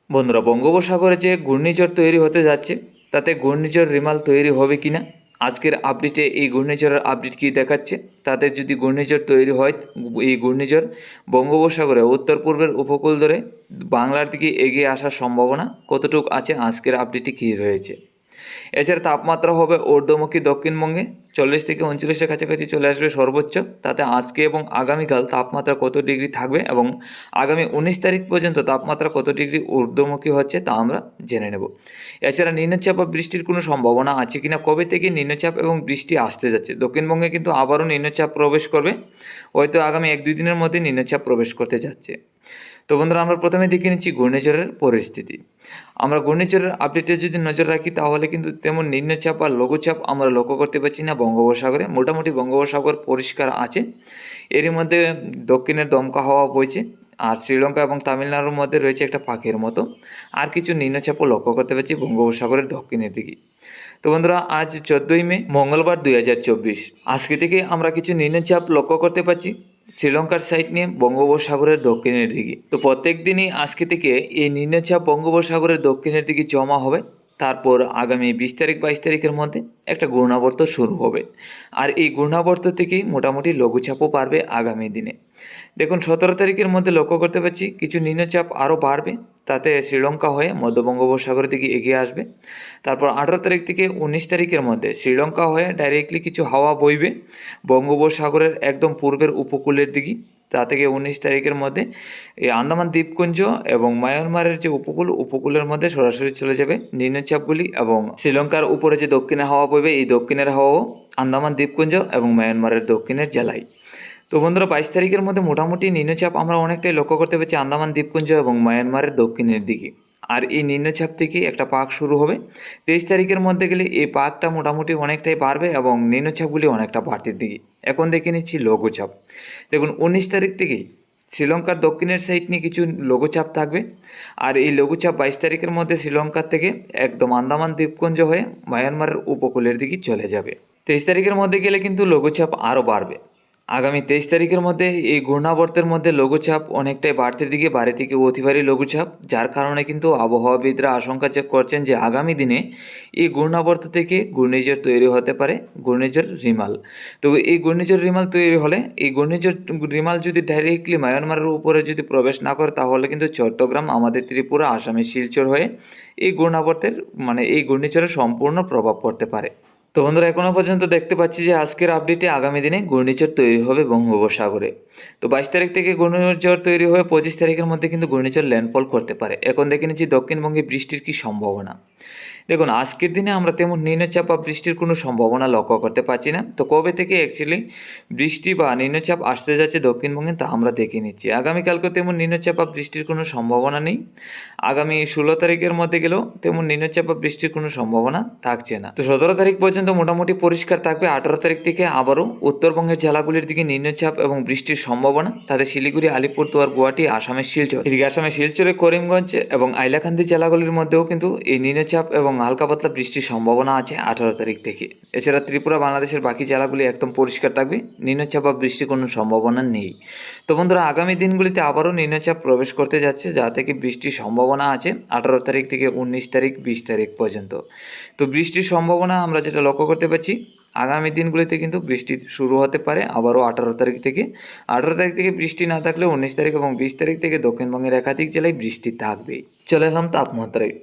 বন্ধুরা, বঙ্গোপসাগরে যে ঘূর্ণিঝড় তৈরি হতে যাচ্ছে তাতে ঘূর্ণিঝড় রিমাল তৈরি হবে কি না, আজকের আপডেটে এই ঘূর্ণিঝড়ের আপডেট কী দেখাচ্ছে, তাতে যদি ঘূর্ণিঝড় তৈরি হয় এই ঘূর্ণিঝড় বঙ্গোপসাগরে উত্তর পূর্বের উপকূল ধরে বাংলার দিকে এগিয়ে আসার সম্ভাবনা কতটুকু আছে, আজকের আপডেটে কী রয়েছে। এছাড়া তাপমাত্রা হবে ঊর্ধ্বমুখী দক্ষিণবঙ্গে 40 থেকে 39-এর কাছাকাছি চলে আসবে সর্বোচ্চ। তাতে আজকে এবং আগামীকাল তাপমাত্রা কত ডিগ্রি থাকবে এবং আগামী 19 তারিখ পর্যন্ত তাপমাত্রা কত ডিগ্রি ঊর্ধ্বমুখী হচ্ছে তা আমরা জেনে নেব। এছাড়া নিম্নচাপ বা বৃষ্টির কোনো সম্ভাবনা আছে কিনা, কবে থেকে নিম্নচাপ এবং বৃষ্টি আসতে যাচ্ছে। দক্ষিণবঙ্গে কিন্তু আবারও নিম্নচাপ প্রবেশ করবে, হয়তো আগামী 1-2 দিনের মধ্যে নিম্নচাপ প্রবেশ করতে যাচ্ছে। তো বন্ধুরা, আমরা প্রথমে দেখে নিচ্ছি ঘূর্ণিঝড়ের পরিস্থিতি। আমরা ঘূর্ণিঝড়ের আপডেটে যদি নজর রাখি তাহলে কিন্তু তেমন নিম্নচাপ বা লঘুচাপ আমরা লক্ষ্য করতে পারছি না বঙ্গোপসাগরে। মোটামুটি বঙ্গোপসাগর পরিষ্কার আছে। এরই মধ্যে দক্ষিণের দমকা হাওয়া বইছে, আর শ্রীলঙ্কা এবং তামিলনাড়ুর মধ্যে রয়েছে একটা পাখির মতো। আর কিছু নিম্নচাপও লক্ষ্য করতে পারছি বঙ্গোপসাগরের দক্ষিণের দিকে। তো বন্ধুরা, আজ 14 মে মঙ্গলবার 2024, আজকে থেকে আমরা কিছু নিম্নচাপ লক্ষ্য করতে পারছি শ্রীলঙ্কার সাইড নিয়ে বঙ্গোপসাগরের দক্ষিণের দিকে। তো প্রত্যেক দিনই আজকে থেকে এই নিম্নচাপ বঙ্গোপসাগরের দক্ষিণের দিকে জমা হবে। তারপর আগামী 20 তারিখ 22 তারিখের মধ্যে একটা ঘূর্ণাবর্ত শুরু হবে, আর এই ঘূর্ণাবর্ত থেকেই মোটামুটি লঘুচাপও পারবে আগামী দিনে। দেখুন, 17 তারিখের মধ্যে লক্ষ্য করতে পারছি কিছু নিম্নচাপ আরও বাড়বে, তাতে শ্রীলঙ্কা হয়ে মধ্য বঙ্গোপসাগরের দিকে এগিয়ে আসবে। তারপর 18 তারিখ থেকে 19 তারিখের মধ্যে শ্রীলঙ্কা হয়ে ডাইরেক্টলি কিছু হাওয়া বইবে বঙ্গোপসাগরের একদম পূর্বের উপকূলের দিকে। তা থেকে 19 তারিখের মধ্যে এই আন্দামান দ্বীপপুঞ্জ এবং মায়ানমারের যে উপকূলের মধ্যে সরাসরি চলে যাবে নিম্নচাপগুলি, এবং শ্রীলঙ্কার উপরে যে দক্ষিণের হাওয়া বইবে এই দক্ষিণের হাওয়াও আন্দামান দ্বীপপুঞ্জ এবং মায়ানমারের দক্ষিণের জেলায়। তো বন্ধুরা, 22 তারিখের মধ্যে মোটামুটি নিম্নচাপ আমরা অনেকটাই লক্ষ্য করতে পারছি আন্দামান দ্বীপপুঞ্জ এবং মায়ানমারের দক্ষিণের দিকে। আর এই নিম্নচাপ থেকেই একটা পাক শুরু হবে 23 তারিখের মধ্যে গেলে এই পাকটা মোটামুটি অনেকটাই বাড়বে এবং নিম্নচাপগুলি অনেকটা বাড়তির দিকে। এখন দেখে নিচ্ছি লঘুচাপ। দেখুন, 19 তারিখ থেকেই শ্রীলঙ্কার দক্ষিণের সাইড নিয়ে কিছু লঘুচাপ থাকবে, আর এই লঘুচাপ 22 তারিখের মধ্যে শ্রীলঙ্কার থেকে একদম আন্দামান দ্বীপপুঞ্জ হয়ে মায়ানমারের উপকূলের দিকে চলে যাবে। 23 তারিখের মধ্যে গেলে কিন্তু লঘুচাপ আরও বাড়বে। আগামী 23 তারিখের মধ্যে এই ঘূর্ণাবর্তের মধ্যে লঘুচাপ অনেকটাই বাড়তির দিকে, বাড়ি থেকে অতি ভারী লঘুচাপ, যার কারণে কিন্তু আবহাওয়াবিদরা আশঙ্কা করছেন যে আগামী দিনে এই ঘূর্ণাবর্ত থেকে ঘূর্ণিঝড় তৈরি হতে পারে, ঘূর্ণিঝড় রিমাল। তো এই ঘূর্ণিঝড় রিমাল তৈরি হলে এই ঘূর্ণিঝড় রিমাল যদি ডাইরেক্টলি মায়ানমারের উপরে যদি প্রবেশ না করে তাহলে কিন্তু চট্টগ্রাম, আমাদের ত্রিপুরা, আসামের শিলচর হয়ে এই ঘূর্ণাবর্তের এই ঘূর্ণিঝড়ের সম্পূর্ণ প্রভাব পড়তে পারে। তো বন্ধুরা, এখনও পর্যন্ত দেখতে পাচ্ছি যে আজকের আপডেটে আগামী দিনে ঘূর্ণিঝড় তৈরি হবে বঙ্গোপসাগরে। তো 22 তারিখ থেকে ঘূর্ণিঝড় তৈরি হয়ে 25 তারিখের মধ্যে কিন্তু ঘূর্ণিঝড় ল্যান্ডফল করতে পারে। এখন দেখে নিচ্ছি দক্ষিণবঙ্গে বৃষ্টির কী সম্ভাবনা। দেখুন, আজকের দিনে আমরা তেমন নিম্নচাপ বা বৃষ্টির কোনো সম্ভাবনা লক্ষ্য করতে পারছি না। তো কবে থেকে অ্যাকচুয়ালি বৃষ্টি বা নিম্নচাপ আসতে যাচ্ছে দক্ষিণবঙ্গে তা আমরা দেখে নিচ্ছি। আগামীকালকে তেমন নিম্নচাপ বা বৃষ্টির কোনো সম্ভাবনা নেই। আগামী 16 তারিখের মধ্যে গেলেও তেমন নিম্নচাপ বা বৃষ্টির কোনো সম্ভাবনা থাকছে না। তো 17 তারিখ পর্যন্ত মোটামুটি পরিষ্কার থাকবে। 18 তারিখ থেকে আবারও উত্তরবঙ্গের জেলাগুলির দিকে নিম্নচাপ এবং বৃষ্টির সম্ভাবনা, তাদের শিলিগুড়ি, আলিপুরদুয়ার, গুয়াহাটি, আসামের শিলচর, এদিকে আসামের শিলচরে, করিমগঞ্জ এবং আইলাকান্দি জেলাগুলির মধ্যেও কিন্তু এই নিম্নচাপ এবং হালকা পাতলা বৃষ্টির সম্ভাবনা আছে 18 তারিখ থেকে। এছাড়া ত্রিপুরা, বাংলাদেশের বাকি জেলাগুলি একদম পরিষ্কার থাকবে, নিম্নচাপ বা বৃষ্টির কোনো সম্ভাবনা নেই। তো বন্ধুরা, আগামী দিনগুলিতে আবারও নিম্নচাপ প্রবেশ করতে যাচ্ছে, যা থেকে বৃষ্টির সম্ভাবনা আছে 18 তারিখ থেকে 19 তারিখ 20 তারিখ পর্যন্ত। তো বৃষ্টির সম্ভাবনা আমরা যেটা লক্ষ্য করতে পারছি আগামী দিনগুলিতে কিন্তু বৃষ্টি শুরু হতে পারে আবারও 18 তারিখ থেকে। 18 তারিখ থেকে বৃষ্টি না থাকলেও 19 তারিখ এবং 20 তারিখ থেকে দক্ষিণবঙ্গের একাধিক জেলায় বৃষ্টি থাকবেই। চলে এলাম তাপমাত্রায়।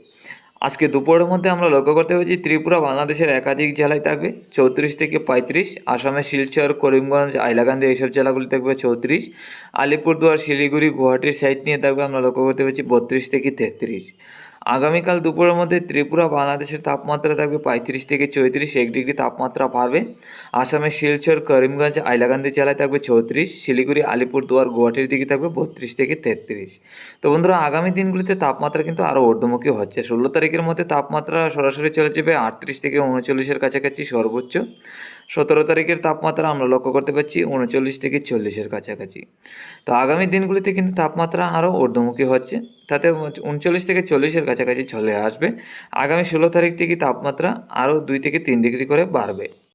আজকে দুপুরের মধ্যে আমরা লক্ষ্য করতে পারছি ত্রিপুরা, বাংলাদেশের একাধিক জেলায় থাকবে 34 থেকে 35, আসামের শিলচর, করিমগঞ্জ, হাইলাকান্দি এইসব জেলাগুলি থাকবে 34, আলিপুরদুয়ার, শিলিগুড়ি, গুয়াহাটির সাইড নিয়ে থাকবে আমরা লক্ষ্য করতে পারছি 32 থেকে 33। আগামীকাল দুপুরের মধ্যে ত্রিপুরা, বাংলাদেশের তাপমাত্রা থাকবে 35 থেকে 34, 1 ডিগ্রি তাপমাত্রা বাড়বে। আসামের শিলচর, করিমগঞ্জ, হাইলাকান্দি জেলায় থাকবে 34, শিলিগুড়ি, আলিপুরদুয়ার, গুয়াহাটির দিকে থাকবে 32 থেকে 33। তো বন্ধুরা, আগামী দিনগুলিতে তাপমাত্রা কিন্তু আরও ঊর্ধ্বমুখী হচ্ছে। 16 তারিখের মধ্যে তাপমাত্রা সরাসরি চলে যাবে 38 থেকে 39-এর কাছাকাছি সর্বোচ্চ। 17 তারিখের তাপমাত্রা আমরা লক্ষ্য করতে পারছি 39 থেকে 40-এর কাছাকাছি। তো আগামী দিনগুলিতে কিন্তু তাপমাত্রা আরও ঊর্ধ্বমুখী হচ্ছে, তাতে 39 থেকে 40-এর কাছাকাছি চলে আসবে। আগামী 16 তারিখ থেকে তাপমাত্রা আরও 2 থেকে 3 ডিগ্রি করে বাড়বে।